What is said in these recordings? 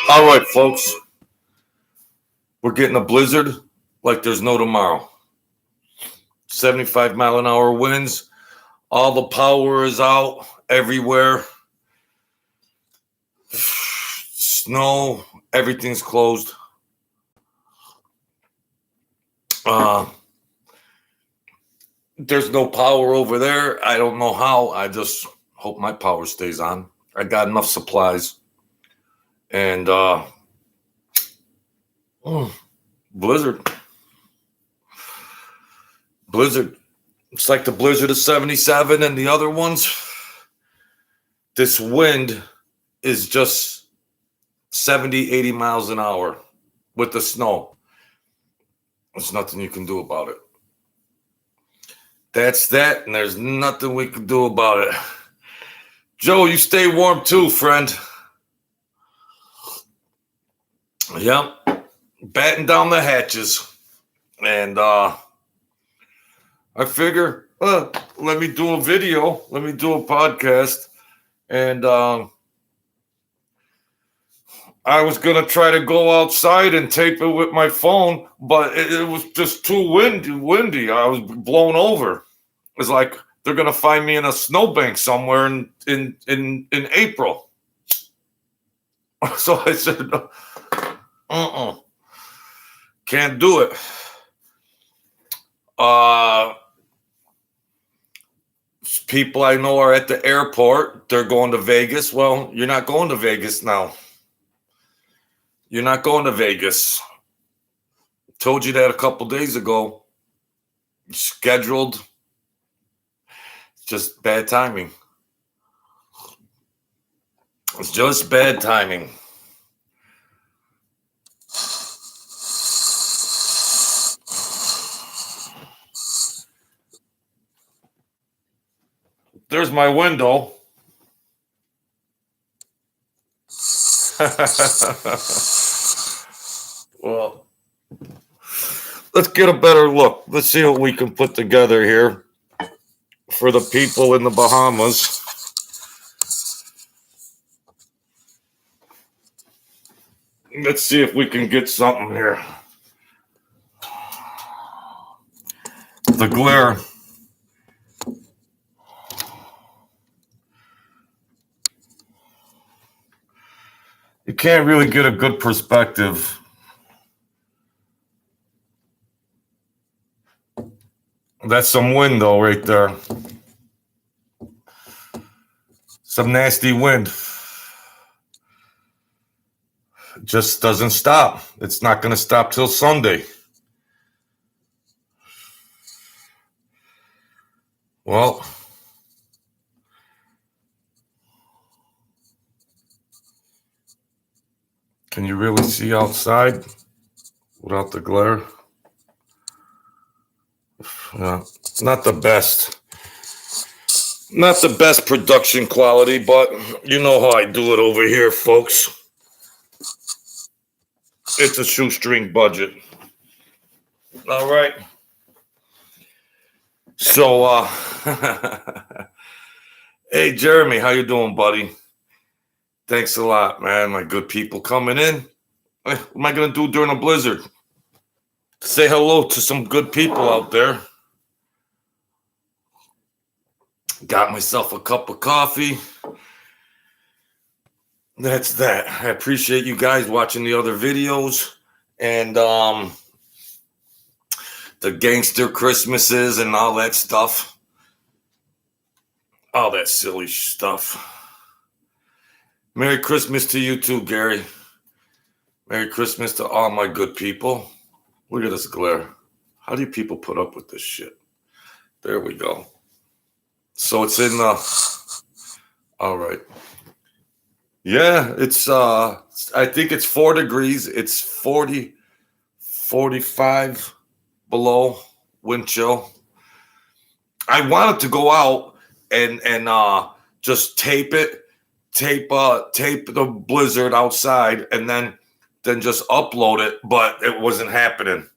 All right, folks. We're getting a blizzard like there's no tomorrow. 75-mile-an-hour winds. All the power is out everywhere. Snow. Everything's closed. There's no power over there. I don't know how. I just hope my power stays on. I got enough supplies. And blizzard. It's like the blizzard of 77 and the other ones. This wind is just 70, 80 miles an hour with the snow. There's nothing you can do about it. That's that, and there's nothing we can do about it. Joe, you stay warm too, friend. Yep. Batten down the hatches. And I figure, let me do a video. Let me do a podcast. And I was going to try to go outside and tape it with my phone, but it was just too windy. I was blown over. It's like they're going to find me in a snowbank somewhere in April. So I said, can't do it. People I know are at the airport. They're going to Vegas. Well, you're not going to Vegas now. You're not going to Vegas. Told you that a couple days ago. Scheduled. Just bad timing. It's just bad timing. There's my window. Well, let's get a better look. Let's see what we can put together here for the people in the Bahamas. Let's see if we can get something here. The glare. You can't really get a good perspective. That's some wind, though, right there. Some nasty wind. Just doesn't stop. It's not going to stop till Sunday. Well, can you really see outside without the glare? Yeah, not the best. Not the best production quality, but you know how I do it over here, folks. It's a shoestring budget. All right. So, hey, Jeremy, how you doing, buddy? Thanks a lot, man. My good people coming in. What am I going to do during a blizzard? Say hello to some good people out there. Got myself a cup of coffee. That's that. I appreciate you guys watching the other videos. And the gangster Christmases and all that stuff. All that silly stuff. Merry Christmas to you too, Gary. Merry Christmas to all my good people. Look at this glare. How do you people put up with this shit? There we go. So it's in the... All right. Yeah, it's... I think it's 4 degrees. It's 40, 45 below wind chill. I wanted to go out and just tape the blizzard outside and then just upload it, but it wasn't happening.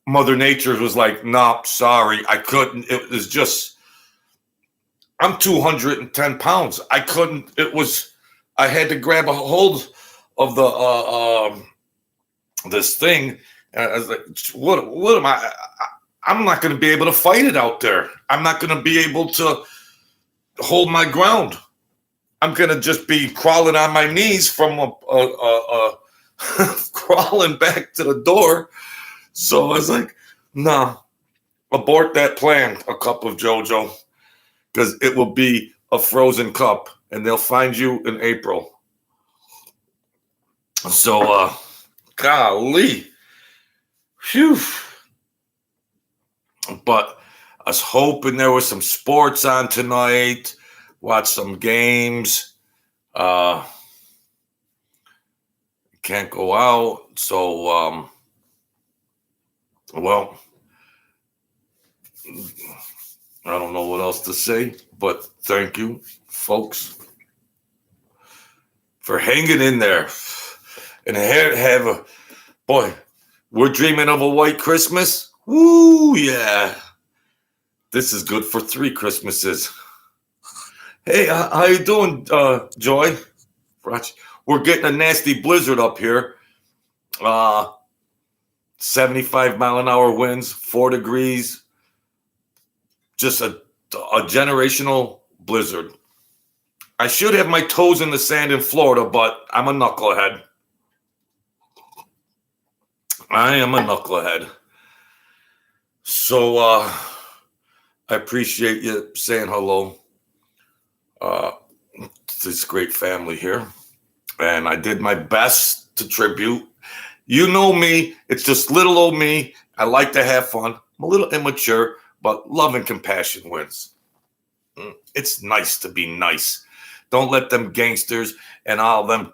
Mother Nature was like, no, sorry, I couldn't. It was just I'm 210 pounds. I couldn't. I had to grab a hold of the this thing. And I was like, what am I? I'm not going to be able to fight it out there. I'm not going to be able to hold my ground. I'm going to just be crawling on my knees from crawling back to the door. So I was like, nah, abort that plan, a cup of JoJo, because it will be a frozen cup and they'll find you in April. So, golly. Phew. But I was hoping there was some sports on tonight, watch some games. Can't go out. So, well, I don't know what else to say, but thank you, folks, for hanging in there. And boy, we're dreaming of a white Christmas. Woo, yeah. This is good for 3 Christmases. Hey, how you doing, Joy? We're getting a nasty blizzard up here. 75-mile-an-hour winds, 4 degrees. Just a generational blizzard. I should have my toes in the sand in Florida, but I'm a knucklehead. I am a knucklehead. So I appreciate you saying hello to this great family here. And I did my best to tribute. You know me. It's just little old me. I like to have fun. I'm a little immature, but love and compassion wins. It's nice to be nice. Don't let them gangsters and all them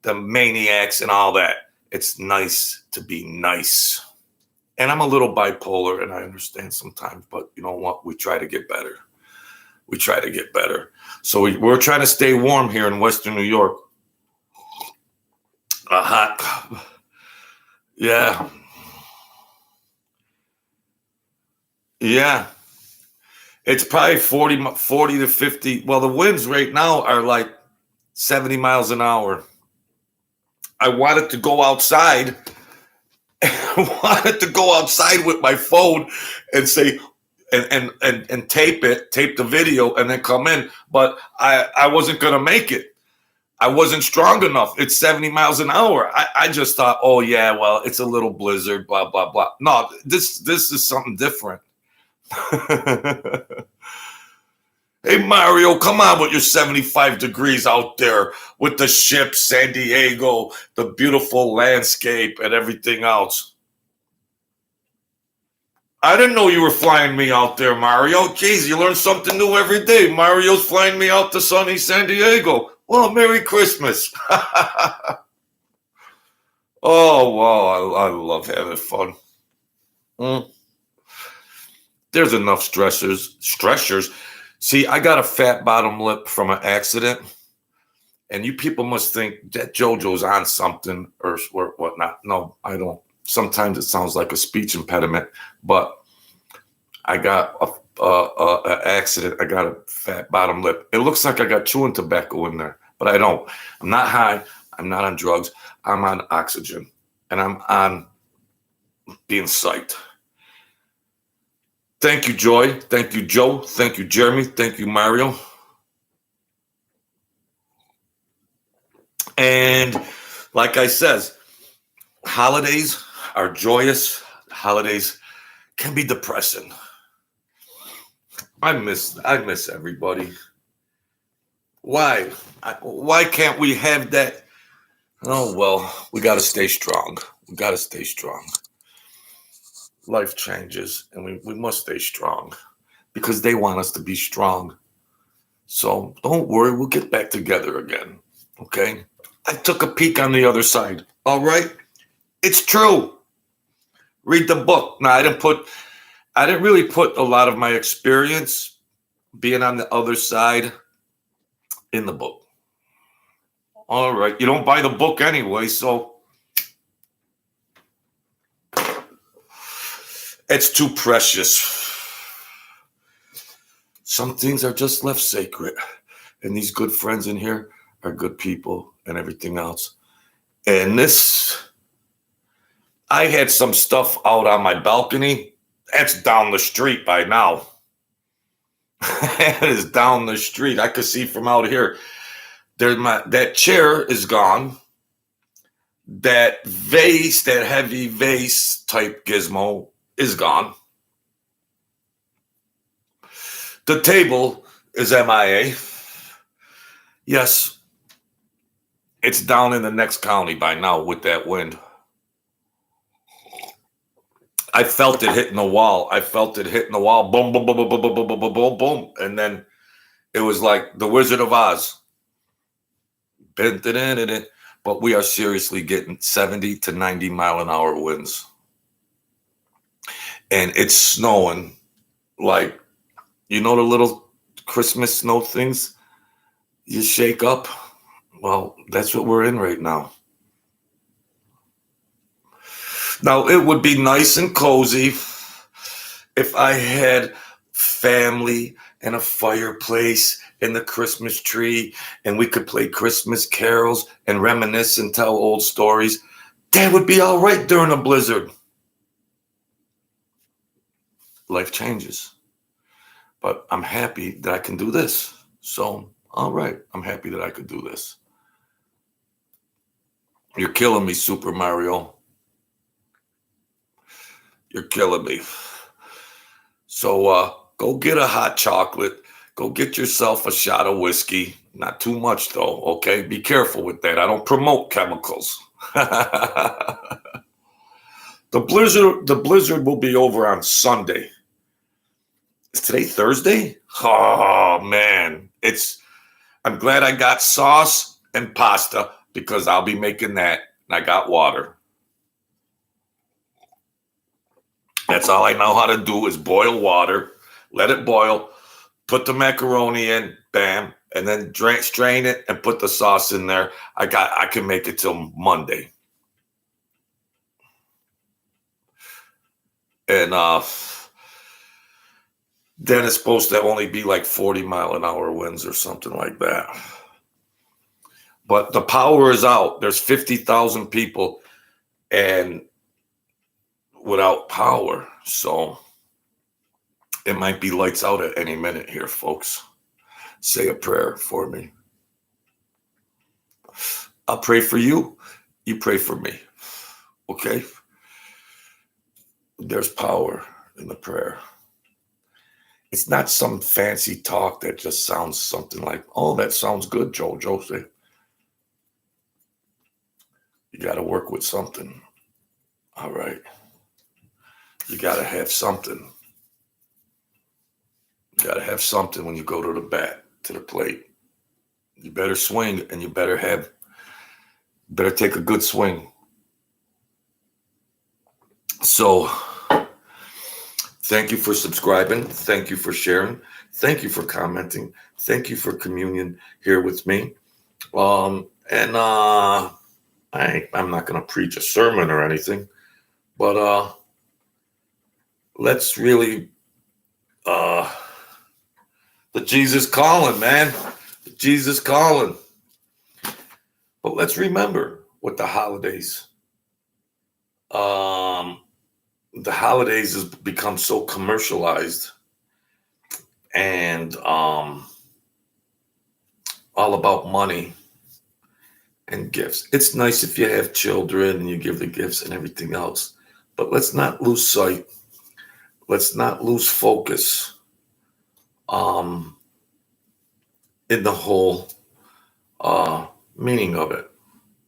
maniacs and all that. It's nice to be nice. And I'm a little bipolar, and I understand sometimes, but you know what? We try to get better. We try to get better. So we're trying to stay warm here in Western New York. Hot. Yeah. Yeah. It's probably 40 to 50. Well, the winds right now are like 70 miles an hour. I wanted to go outside. I wanted to go outside with my phone and say, and tape the video and then come in. But I wasn't going to make it. I wasn't strong enough. It's 70 miles an hour. I just thought, oh, yeah, well, it's a little blizzard, blah, blah, blah. No, this is something different. Hey, Mario, come on with your 75 degrees out there with the ship, San Diego, the beautiful landscape and everything else. I didn't know you were flying me out there, Mario. Jeez, you learn something new every day. Mario's flying me out to sunny San Diego. Well, Merry Christmas. Oh, wow, I love having fun. There's enough stressors. See, I got a fat bottom lip from an accident, and you people must think that JoJo's on something or whatnot. No, I don't. Sometimes it sounds like a speech impediment, but I got an accident. I got a fat bottom lip. It looks like I got chewing tobacco in there, but I don't. I'm not high. I'm not on drugs. I'm on oxygen, and I'm on being psyched. Thank you, Joy. Thank you, Joe. Thank you, Jeremy. Thank you, Mario. And like I says, holidays are joyous. Holidays can be depressing. I miss everybody. Why? Why can't we have that? Oh, well, we got to stay strong. We got to stay strong. Life changes, and we must stay strong because they want us to be strong. So don't worry, we'll get back together again, okay? I took a peek on the other side, all right? It's true. Read the book. Now, I didn't really put a lot of my experience being on the other side in the book. All right, you don't buy the book anyway, so it's too precious. some things are just left sacred. And these good friends in here are good people and everything else. And I had some stuff out on my balcony. That's down the street by now. That is down the street. I could see from out here. That chair is gone. That vase, that heavy vase type gizmo is gone. The table is MIA. Yes, it's down in the next county by now with that wind. I felt it hitting the wall. Boom, boom, boom, boom, boom, boom, boom, boom, boom, boom. And then it was like the Wizard of Oz. But we are seriously getting 70 to 90 mile an hour winds. And it's snowing like, you know, the little Christmas snow things you shake up? Well, that's what we're in right now. Now, it would be nice and cozy if I had family and a fireplace and the Christmas tree, and we could play Christmas carols and reminisce and tell old stories. That would be all right during a blizzard. Life changes. But I'm happy that I can do this. So, all right, I'm happy that I could do this. You're killing me, Super Mario. You're killing me. So go get a hot chocolate. Go get yourself a shot of whiskey. Not too much, though, okay? Be careful with that. I don't promote chemicals. The blizzard will be over on Sunday. Is today Thursday? Oh, man. I'm glad I got sauce and pasta because I'll be making that. And I got water. That's all I know how to do is boil water, let it boil, put the macaroni in, bam, and then strain it and put the sauce in there. I can make it till Monday. And then it's supposed to only be like 40 mile an hour winds or something like that. But the power is out. There's 50,000 people and without power. So it might be lights out at any minute here, folks. Say a prayer for me. I'll pray for you. You pray for me. Okay? There's power in the prayer. It's not some fancy talk that just sounds something like, oh, that sounds good, Joe. You got to work with something. All right. You got to have something. You got to have something when you go to the bat, to the plate. You better swing and you better take a good swing. So, thank you for subscribing. Thank you for sharing. Thank you for commenting. Thank you for communion here with me. I'm not going to preach a sermon or anything, but let's really, the Jesus calling, man. The Jesus calling. But let's remember what the holidays has become so commercialized and all about money and gifts. It's nice if you have children and you give the gifts and everything else, but let's not lose sight. Let's not lose focus in the whole meaning of it.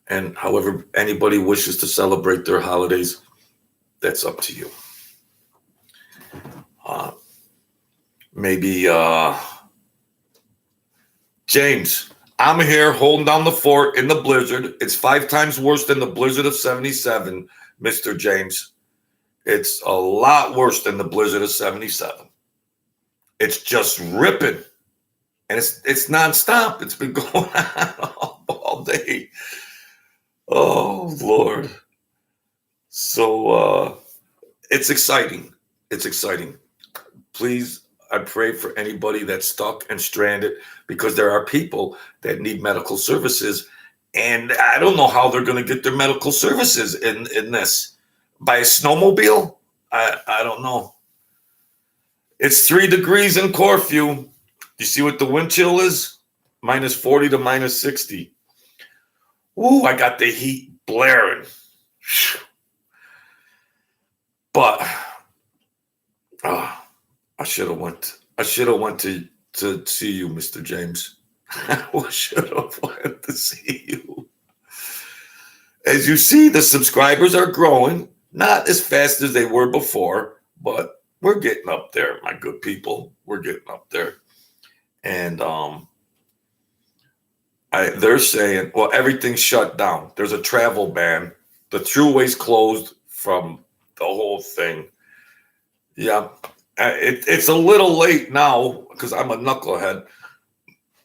And however anybody wishes to celebrate their holidays, that's up to you. Maybe James, I'm here holding down the fort in the blizzard. It's 5 times worse than the blizzard of 77, Mr. James. It's a lot worse than the blizzard of 77. It's just ripping. And it's nonstop. It's been going on all day. Oh, Lord. So it's exciting. It's exciting. Please I pray for anybody that's stuck and stranded, because there are people that need medical services, and I don't know how they're going to get their medical services in this. By a snowmobile? I don't know. It's 3 degrees in Corfu. You see what the wind chill is? Minus 40 to minus 60. Ooh, I got the heat blaring. But I should have went. I should have went to see you, Mr. James. I should have went to see you. As you see, the subscribers are growing, not as fast as they were before, but we're getting up there, my good people. We're getting up there. And they're saying, well, everything's shut down. There's a travel ban. The throughway's closed from the whole thing. Yeah, it's a little late now because I'm a knucklehead,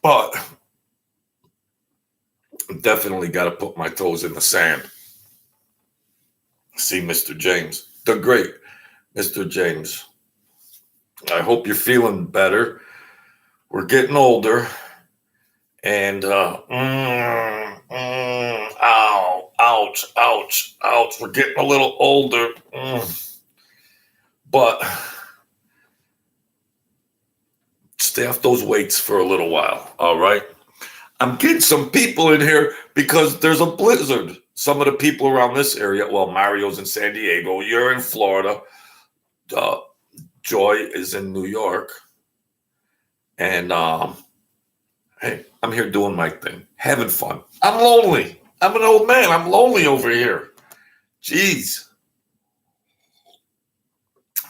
but definitely got to put my toes in the sand. See Mr. James, the great Mr. James. I hope you're feeling better. We're getting older, and ow, ouch, ouch, ouch. We're getting a little older, but stay off those weights for a little while. All right. I'm getting some people in here because there's a blizzard. Some of the people around this area, well, Mario's in San Diego. You're in Florida. Joy is in New York. And hey, I'm here doing my thing, having fun. I'm lonely. I'm an old man. I'm lonely over here. Jeez.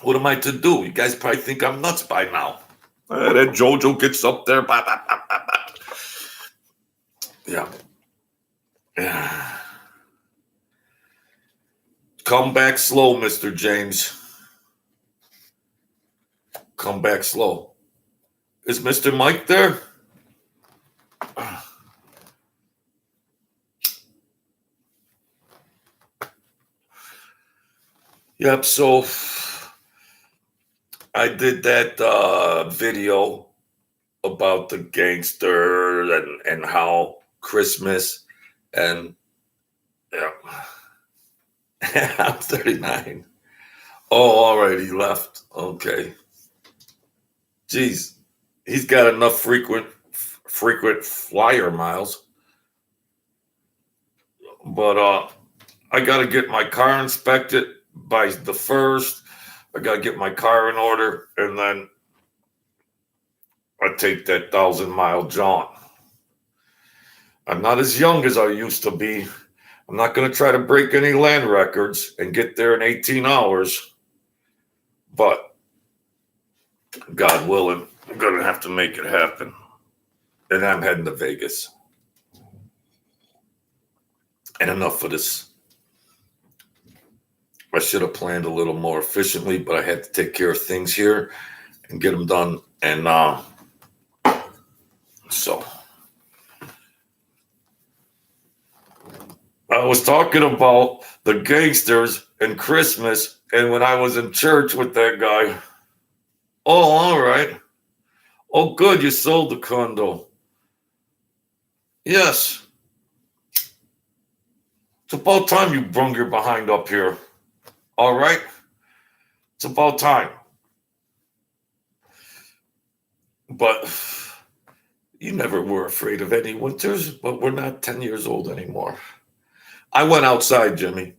What am I to do? You guys probably think I'm nuts by now. That Jojo gets up there. Bah, bah, bah, bah, bah. Yeah. Come back slow, Mr. James. Come back slow. Is Mr. Mike there? Yep, so I did that video about the gangster and how Christmas and yeah. I'm 39. Oh, all right, he left. Okay. Jeez, he's got enough frequent flyer miles. But I got to get my car inspected by the 1st. I got to get my car in order, and then I take that 1,000-mile jaunt. I'm not as young as I used to be. I'm not going to try to break any land records and get there in 18 hours. But God willing, I'm going to have to make it happen. And I'm heading to Vegas. And enough of this. I should have planned a little more efficiently, but I had to take care of things here and get them done. And so I was talking about the gangsters and Christmas, and when I was in church with that guy. Oh, all right. Oh, good, you sold the condo. Yes. It's about time you brung your behind up here. All right? It's about time. But you never were afraid of any winters, but we're not 10 years old anymore. I went outside, Jimmy,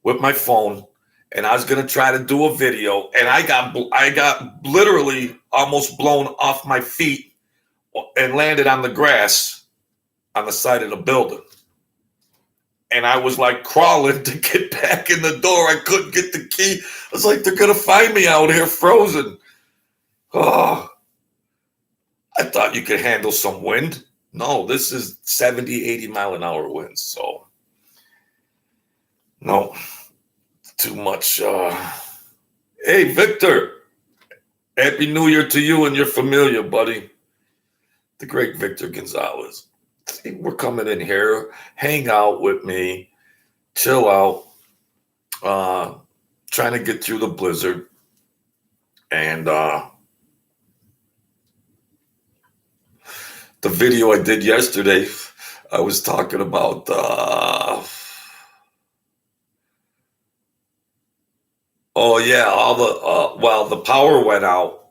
with my phone, and I was going to try to do a video, and I got literally almost blown off my feet and landed on the grass on the side of the building. And I was like crawling to get back in the door. I couldn't get the key. I was like, they're going to find me out here frozen. Oh, I thought you could handle some wind. No, this is 70, 80 mile an hour winds. So, no, too much. Hey, Victor, Happy New Year to you and your familia, buddy. The great Victor Gonzalez. We're coming in here, hang out with me, chill out, trying to get through the blizzard. And the video I did yesterday, I was talking about oh yeah, all the well, the power went out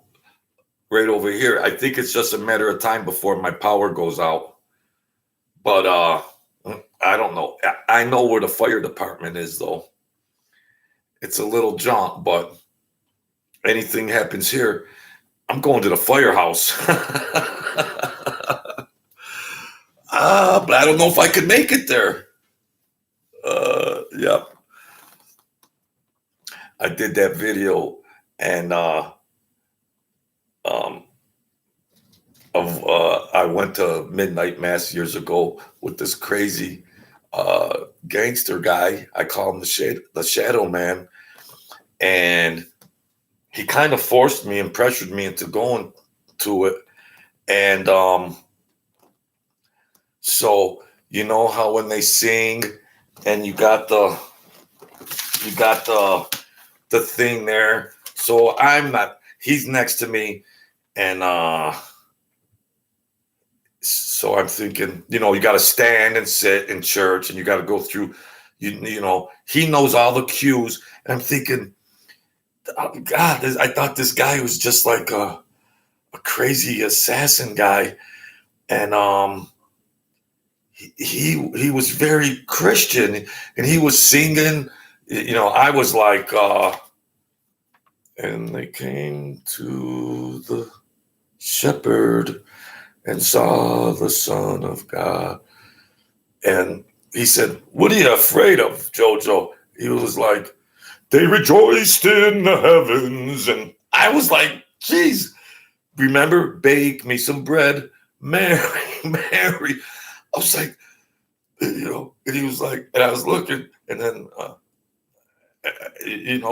right over here. I think it's just a matter of time before my power goes out. But I don't know. I know where the fire department is though. It's a little jaunt, but anything happens here, I'm going to the firehouse. But I don't know if I could make it there. Yeah. I did that video and I went to midnight mass years ago with this crazy gangster guy. I call him the Shadow Man, and he kind of forced me and pressured me into going to it. And so you know how when they sing and you got the thing there. So he's next to me, and so I'm thinking, you got to stand and sit in church, and you got to go through, you know, he knows all the cues. And I'm thinking, oh, God, I thought this guy was just like a crazy assassin guy. And he was very Christian, and he was singing, I was like, and they came to the shepherd and saw the Son of God. And he said, "What are you afraid of, Jojo?" He was like, "They rejoiced in the heavens." And I was like, geez, remember, bake me some bread, Mary, Mary. I was like, and he was like, and I was looking, and then,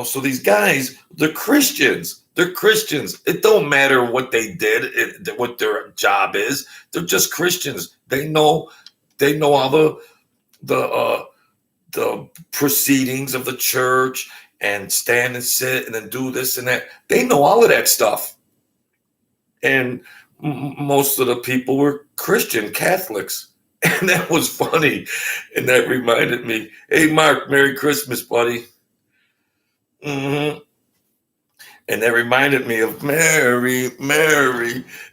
so these guys, they're Christians. They're Christians. It don't matter what they did, what their job is. They're just Christians. They know all the proceedings of the church and stand and sit and then do this and that. They know all of that stuff. And most of the people were Christian Catholics. And that was funny. And that reminded me, hey, Mark, Merry Christmas, buddy. Mm-hmm. And that reminded me of Mary,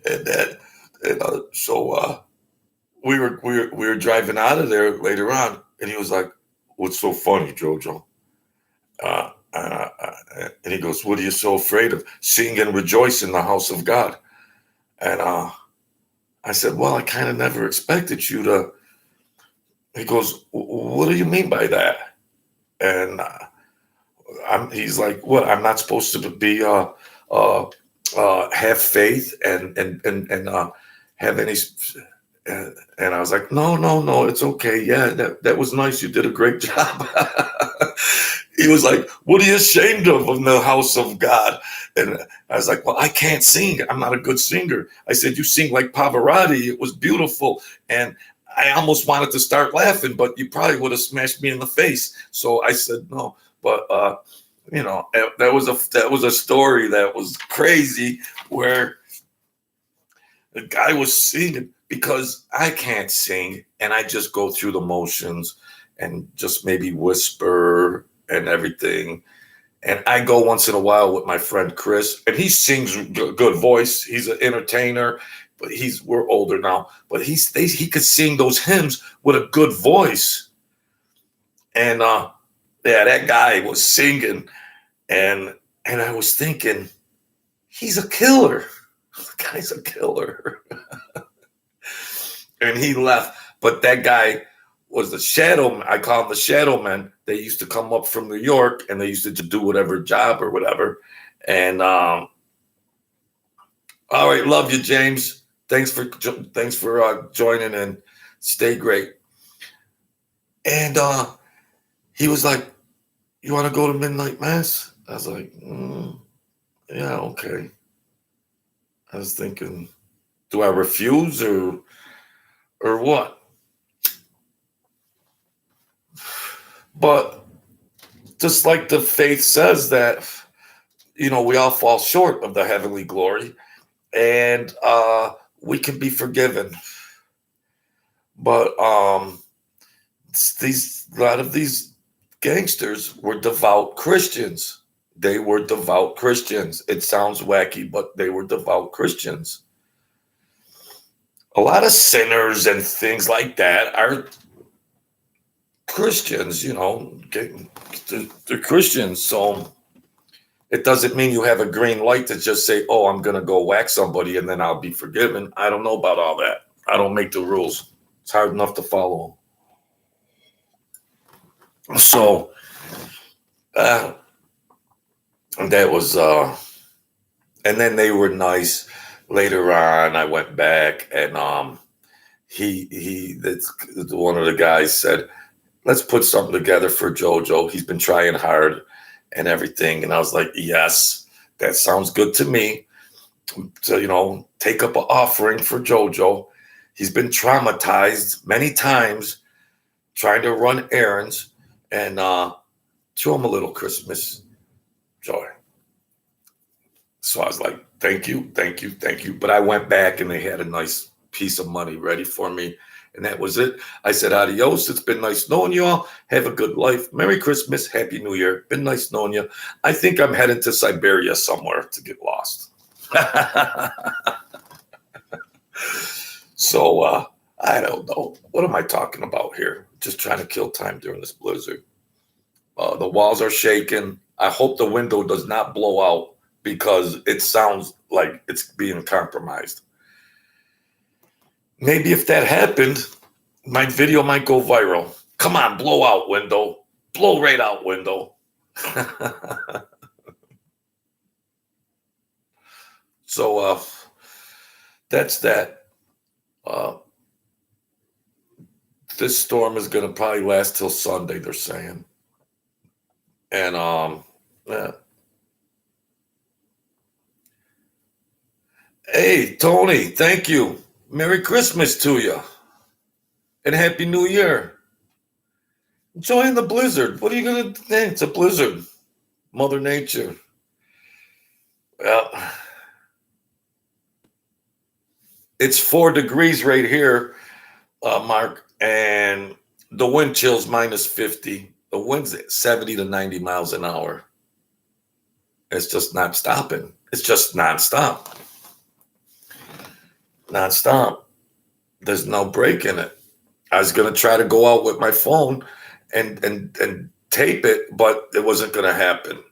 and so we were driving out of there later on, and he was like, "What's so funny, Jojo?" And he goes, "What are you so afraid of? Sing and rejoice in the house of God." And I said, "Well, I kind of never expected you to." He goes, "What do you mean by that?" And he's like, "What? I'm not supposed to be have faith and have any." And I was like, no, it's okay. Yeah, that was nice. You did a great job. He was like, "What are you ashamed of in the house of God?" And I was like, "Well, I can't sing. I'm not a good singer." I said, "You sing like Pavarotti. It was beautiful." And I almost wanted to start laughing, but you probably would have smashed me in the face. So I said no. But that was a story that was crazy, where the guy was singing, because I can't sing, and I just go through the motions and just maybe whisper and everything. And I go once in a while with my friend Chris, and he sings good voice. He's an entertainer, but we're older now. But he could sing those hymns with a good voice. And that guy was singing, and I was thinking, he's a killer. The guy's a killer. And he left. But that guy was the shadow. I call him the Shadow Man. They used to come up from New York, and they used to do whatever job or whatever. And all right, love you, James. Thanks for joining in. Stay great. And he was like, "You want to go to midnight mass?" I was like, "Yeah, okay." I was thinking, do I refuse or what? But just like the faith says that, we all fall short of the heavenly glory, and we can be forgiven. But a lot of these gangsters were devout Christians. They were devout Christians. It sounds wacky, but they were devout Christians. A lot of sinners and things like that are Christians, they're Christians. So it doesn't mean you have a green light to just say, oh, I'm going to go whack somebody and then I'll be forgiven. I don't know about all that. I don't make the rules. It's hard enough to follow them. So that was, and then they were nice. Later on, I went back and that's one of the guys said, let's put something together for JoJo. He's been trying hard and everything. And I was like, yes, that sounds good to me. So, take up an offering for JoJo. He's been traumatized many times trying to run errands, and show him a little Christmas joy. So I was like, thank you. But I went back and they had a nice piece of money ready for me. And that was it. I said, adios. It's been nice knowing you all. Have a good life. Merry Christmas. Happy New Year. Been nice knowing you. I think I'm heading to Siberia somewhere to get lost. So I don't know. What am I talking about here? Just trying to kill time during this blizzard. The walls are shaking. I hope the window does not blow out because it sounds like it's being compromised. Maybe if that happened, my video might go viral. Come on, blow out, window. Blow right out, window. So that's that. This storm is going to probably last till Sunday, they're saying. And yeah. Hey, Tony, thank you. Merry Christmas to you. And Happy New Year. Enjoying the blizzard. What are you going to think? It's a blizzard. Mother Nature. Well, it's 4 degrees right here, Mark, and the wind chill's minus 50. The wind's at 70 to 90 miles an hour. It's just not stopping. It's just nonstop. Nonstop. There's no break in it. I was going to try to go out with my phone and tape it, but it wasn't going to happen.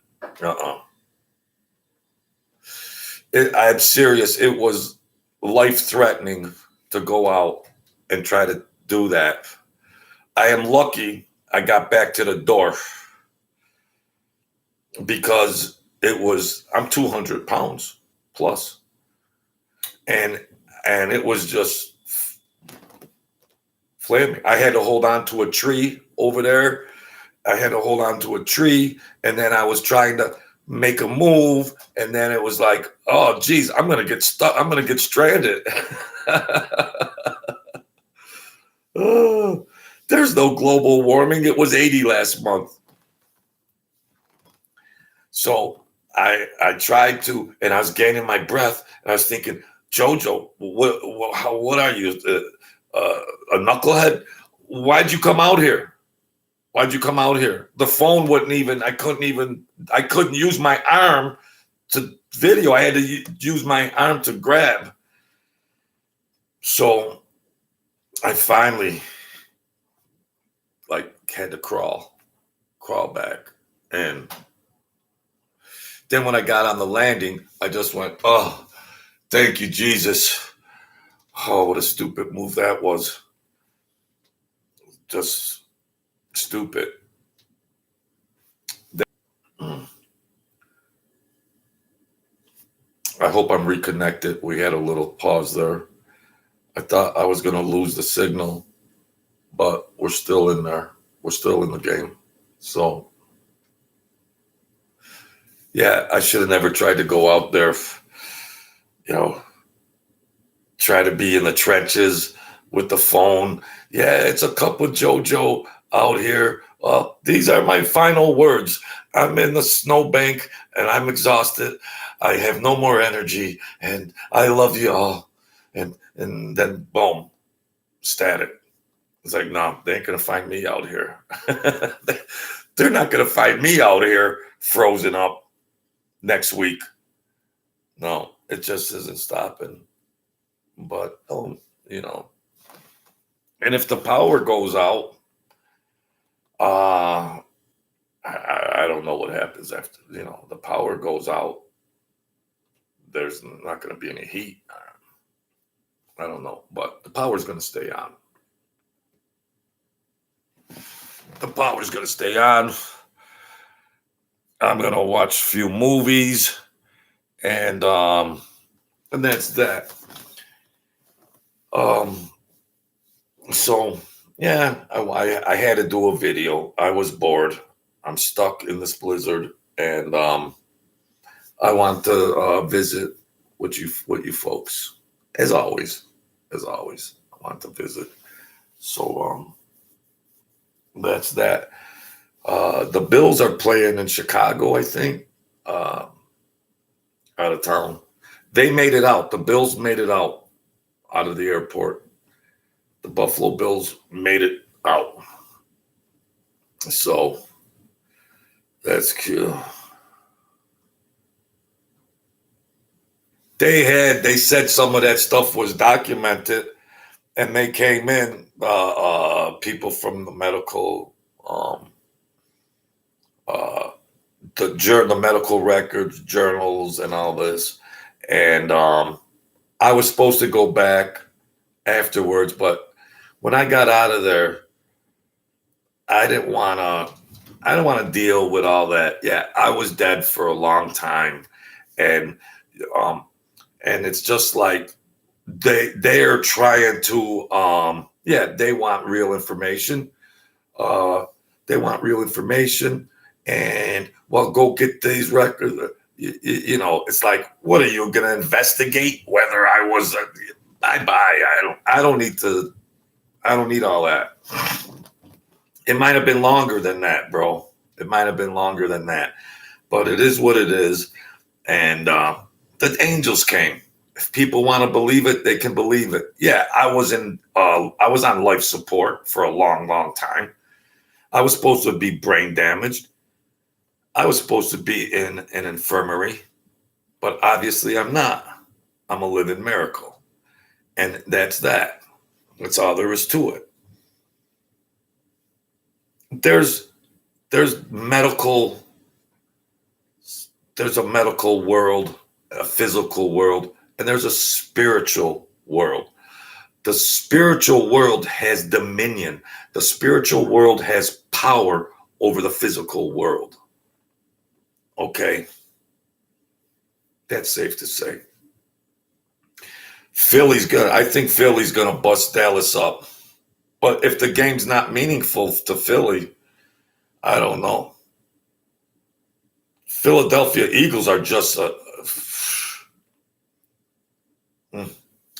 I'm serious. It was life-threatening to go out and try to do that. I am lucky I got back to the door because I'm 200 pounds plus. And it was just flaming. I had to hold on to a tree over there. I had to hold on to a tree, and then I was trying to make a move, and then it was like, oh, geez, I'm going to get stuck. I'm going to get stranded. Oh, there's no global warming. It was 80 last month. So I tried to, and I was gaining my breath, and I was thinking, JoJo, what are you, a knucklehead? Why'd you come out here? The phone wouldn't even, I couldn't use my arm to video. I had to use my arm to grab. So I finally had to crawl back. And then when I got on the landing, I just went, oh, thank you, Jesus. Oh, what a stupid move that was. Just stupid. I hope I'm reconnected. We had a little pause there. I thought I was going to lose the signal, but we're still in there. We're still in the game. So, yeah, I should have never tried to go out there, try to be in the trenches with the phone. Yeah, it's a cup with JoJo out here. These are my final words. I'm in the snowbank and I'm exhausted. I have no more energy and I love you all. And then boom, static. It's like, no, they ain't gonna find me out here. They're not gonna find me out here frozen up next week. No, it just isn't stopping. But you know, and if the power goes out, I don't know what happens after. The power goes out. There's not going to be any heat. I don't know, but the power's going to stay on. The power's going to stay on. I'm going to watch a few movies, and that's that. So yeah, I had to do a video. I was bored. I'm stuck in this blizzard, and I want to visit with you folks. As always, I want to visit. So that's that. The Bills are playing in Chicago, I think, out of town. They made it out. The Bills made it out of the airport. The Buffalo Bills made it out. So that's cute. They said some of that stuff was documented, and they came in, people from the medical, the medical records, journals, and all this. And I was supposed to go back afterwards, but when I got out of there, I didn't want to deal with all that. Yeah, I was dead for a long time, and it's just like they're trying to they want real information. They want real information, and well, go get these records. It's like, what are you going to investigate whether I was? I don't need to. I don't need all that. It might have been longer than that, bro. It might have been longer than that, but it is what it is. And the angels came. If people want to believe it, they can believe it. Yeah, I was on life support for a long, long time. I was supposed to be brain damaged. I was supposed to be in an infirmary, but obviously I'm not. I'm a living miracle. And that's that. That's all there is to it. There's medical, there's a medical world, a physical world, and there's a spiritual world. The spiritual world has dominion. The spiritual world has power over the physical world. Okay. That's safe to say. I think Philly's gonna bust Dallas up. But if the game's not meaningful to Philly, I don't know. Philadelphia Eagles are just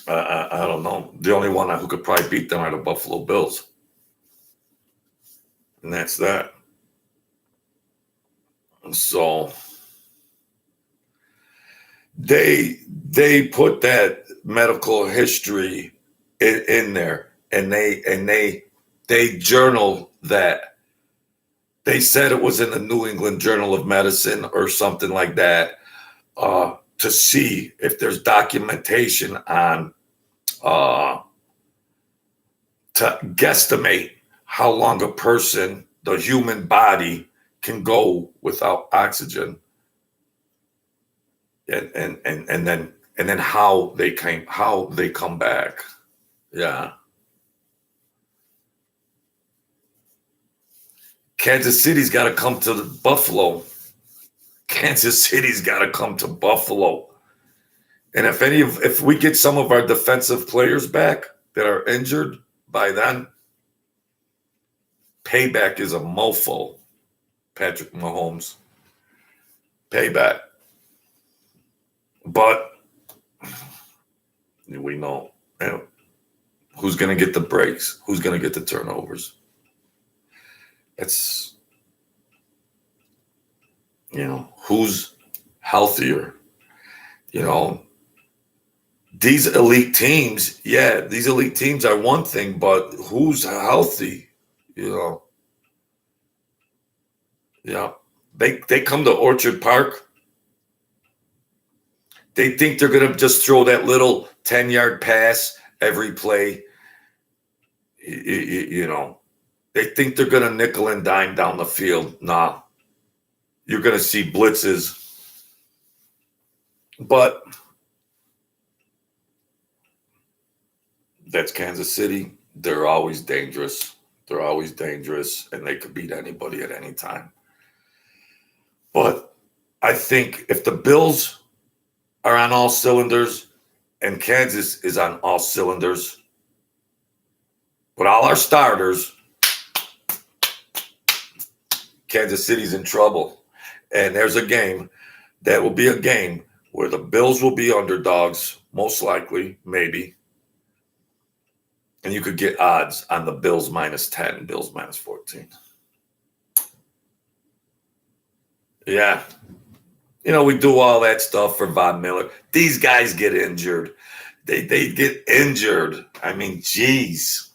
I don't know. The only one who could probably beat them are the Buffalo Bills. And that's that. So they put that medical history in there, and they journal that. They said it was in the New England Journal of Medicine or something like that, to see if there's documentation on, to guesstimate how long a person, the human body, can go without oxygen, and then how they come back. Yeah. Kansas City's got to come to Buffalo. Kansas City's got to come to Buffalo. And if we get some of our defensive players back that are injured by then, payback is a mofo. Patrick Mahomes. Payback. But we know, who's going to get the breaks? Who's going to get the turnovers? It's, who's healthier? these elite teams, these elite teams are one thing, but who's healthy? You know, yeah. They come to Orchard Park. They think they're gonna just throw that little 10-yard pass every play. You know, they think they're gonna nickel and dime down the field. Nah, you're gonna see blitzes, but that's Kansas City. They're always dangerous. They're always dangerous, and they could beat anybody at any time. But I think if the Bills are on all cylinders and Kansas is on all cylinders, with all our starters, Kansas City's in trouble. And there's a game that will be a game where the Bills will be underdogs, most likely, maybe. And you could get odds on the Bills -10, Bills -14. Yeah. You know, we do all that stuff for Von Miller. These guys get injured. They get injured. I mean, geez.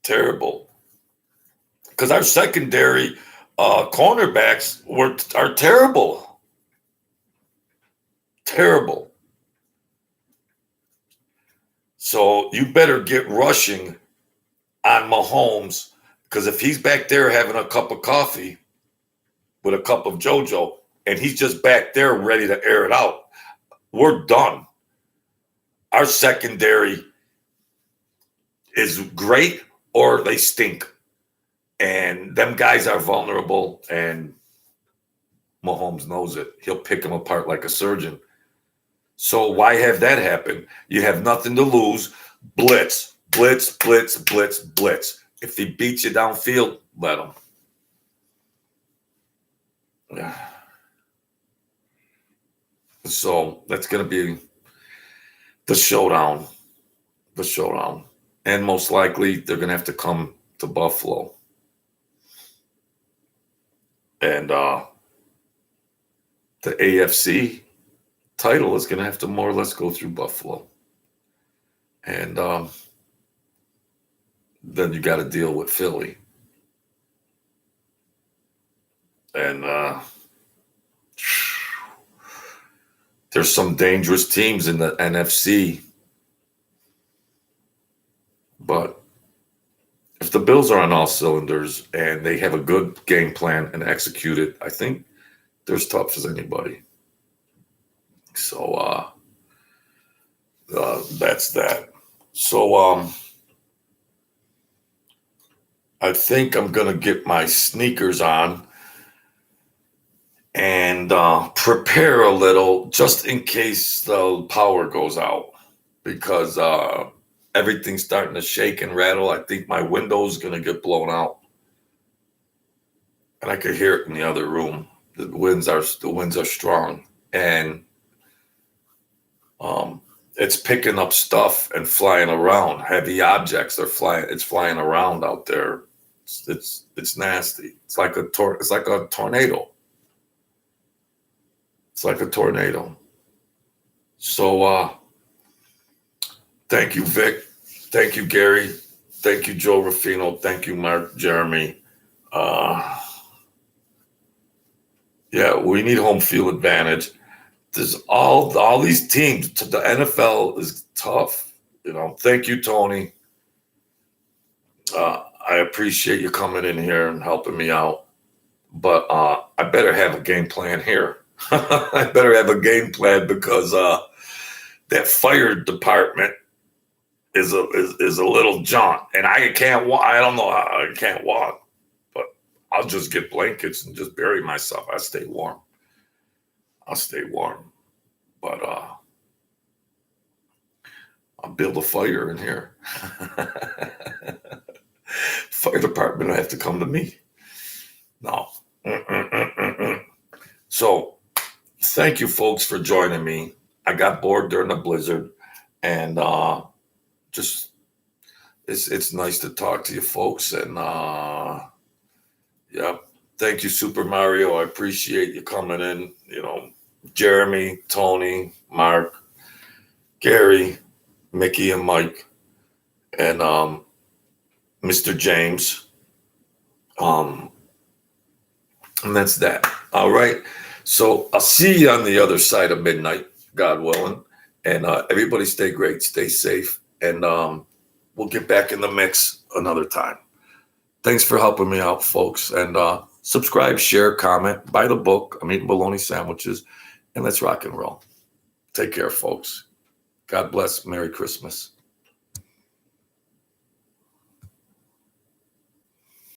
Terrible. Because our secondary cornerbacks are terrible. Terrible. So you better get rushing on Mahomes, because if he's back there having a cup of coffee with a cup of JoJo and he's just back there ready to air it out, we're done. Our secondary is great or they stink. And them guys are vulnerable, and Mahomes knows it. He'll pick them apart like a surgeon. So why have that happen? You have nothing to lose. Blitz, blitz, blitz, blitz, blitz. If he beats you downfield, let him. Yeah. So that's going to be the showdown. The showdown. And most likely they're going to have to come to Buffalo. And the AFC title is going to have to more or less go through Buffalo. And then you got to deal with Philly. And there's some dangerous teams in the NFC. But if the Bills are on all cylinders and they have a good game plan and execute it, I think they're as tough as anybody. So that's that. So I think I'm going to get my sneakers on and prepare a little just in case the power goes out, because everything's starting to shake and rattle. I think my window's going to get blown out. And I could hear it in the other room. The winds are strong. And it's picking up stuff and flying around. Heavy objects are flying. It's flying around out there. It's nasty. It's like a tornado. It's like a tornado. So thank you, Vic. Thank you, Gary. Thank you, Joe Ruffino. Thank you, Mark, Jeremy. Yeah, we need home field advantage. There's all these teams. The NFL is tough. You know. Thank you, Tony. I appreciate you coming in here and helping me out. But I better have a game plan here. I better have a game plan, because that fire department is a little jaunt, and I can't walk. I don't know how I can't walk, but I'll just get blankets and just bury myself. I'll stay warm. But I'll build a fire in here. Fire department will have to come to me. No. So thank you, folks, for joining me. I got bored during the blizzard, and just it's nice to talk to you folks. And yeah, thank you, Super Mario. I appreciate you coming in. You know, Jeremy, Tony, Mark, Gary, Mickey, and Mike, and Mr. James. And that's that. All right. So I'll see you on the other side of midnight, God willing. And everybody stay great, stay safe, and we'll get back in the mix another time. Thanks for helping me out, folks. And subscribe, share, comment, buy the book. I'm eating bologna sandwiches, and let's rock and roll. Take care, folks. God bless. Merry Christmas.